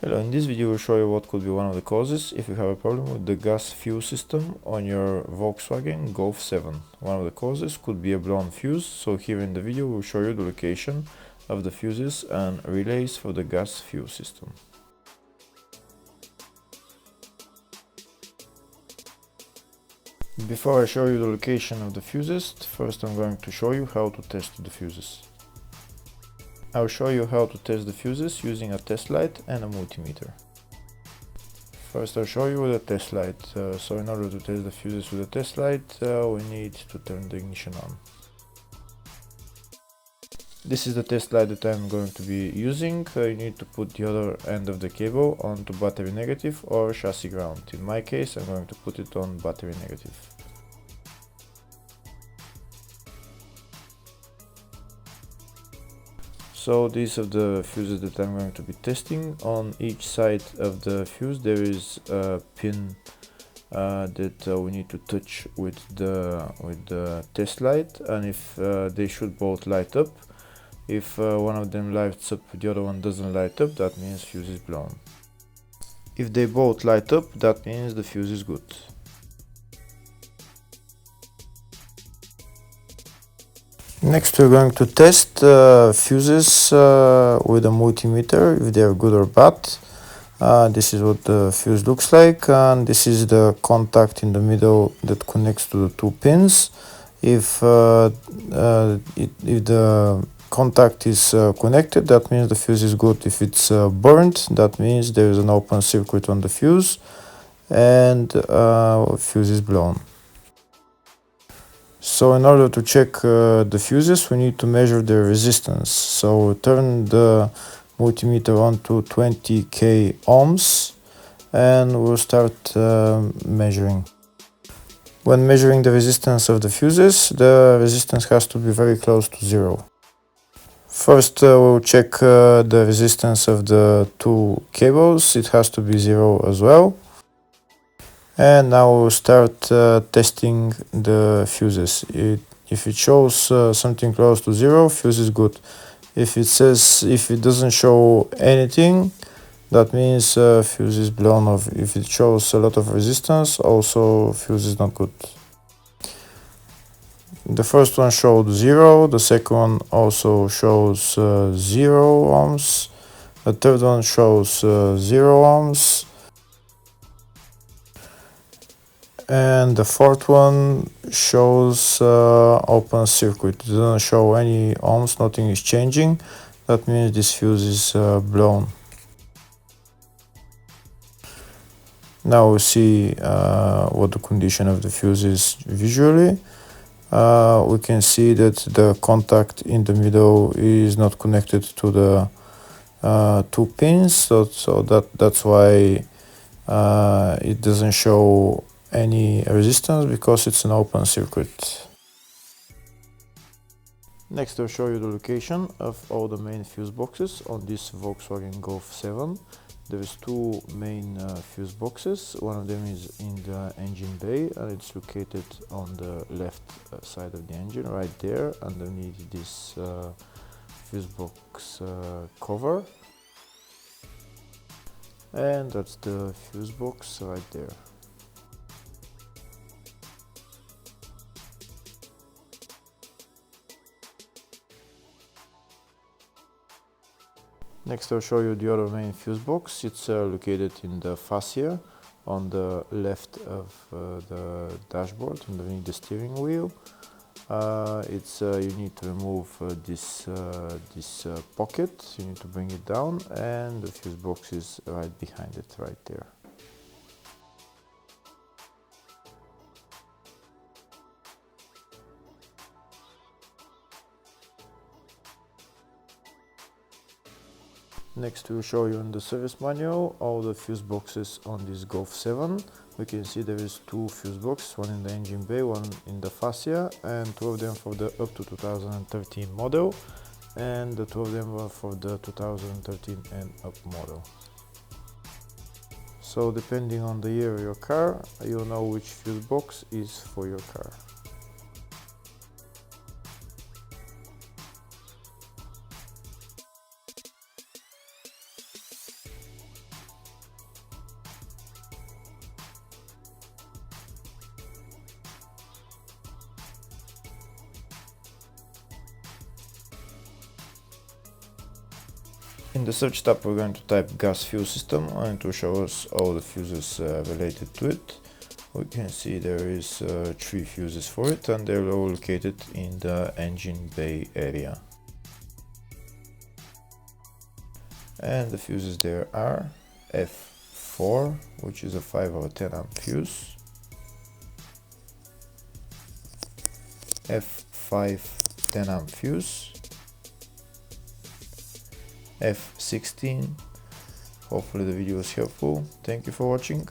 Hello, in this video we'll show you what could be one of the causes if you have a problem with the gas fuse system on your Volkswagen Golf 7. One of the causes could be a blown fuse, so here in the video we'll show you the location of the fuses and relays for the gas fuse system. Before I show you the location of the fuses, first I'm going to show you how to test the fuses. I'll show you how to test the fuses using a test light and a multimeter. First I'll show you with a test light. So in order to test the fuses with a test light, we need to turn the ignition on. This is the test light that I'm going to be using. You need to put the other end of the cable onto battery negative or chassis ground. In my case, I'm going to put it on battery negative. So these are the fuses that I'm going to be testing. On each side of the fuse there is a pin that we need to touch with the test light, and if they should both light up. If one of them lights up, the other one doesn't light up, that means fuse is blown. If they both light up, that means the fuse is good. Next we're going to test fuses with a multimeter, if they are good or bad. This is what the fuse looks like, and this is the contact in the middle that connects to the two pins. If the contact is connected, that means the fuse is good. If it's burnt, that means there is an open circuit on the fuse and fuse is blown. So in order to check the fuses, we need to measure their resistance. So turn the multimeter on to 20k ohms and we'll start measuring. When measuring the resistance of the fuses, the resistance has to be very close to zero. First we'll check the resistance of the two cables. It has to be zero as well. And now we'll start testing the fuses. If it shows something close to zero, fuse is good. If it doesn't show anything, that means fuse is blown off. If it shows a lot of resistance, also fuse is not good. The first one showed 0, the second one also shows 0 ohms, the third one shows 0 ohms, and the fourth one shows open circuit. It doesn't show any ohms, nothing is changing. That means this fuse is blown. Now we see what the condition of the fuse is visually. We can see that the contact in the middle is not connected to the two pins, so that's why it doesn't show any resistance, because it's an open circuit. Next I'll show you the location of all the main fuse boxes on this Volkswagen Golf 7. There is two main fuse boxes. One of them is in the engine bay and it's located on the left side of the engine, right there underneath this fuse box cover. And that's the fuse box right there. Next I'll show you the other main fuse box. It's located in the fascia on the left of the dashboard, underneath the steering wheel. You need to remove this pocket, you need to bring it down, and the fuse box is right behind it, right there. Next we'll show you in the service manual all the fuse boxes on this Golf 7. We can see there is two fuse boxes, one in the engine bay, one in the fascia, and two of them for the up to 2013 model, and the two of them are for the 2013 and up model. So depending on the year of your car, you'll know which fuse box is for your car. In the search tab we're going to type gas fuse system and it will show us all the fuses related to it. We can see there is 3 fuses for it and they're all located in the engine bay area. And the fuses there are F4, which is a 5 or 10 amp fuse, F5 10 amp fuse, F16. Hopefully the video was helpful. Thank you for watching.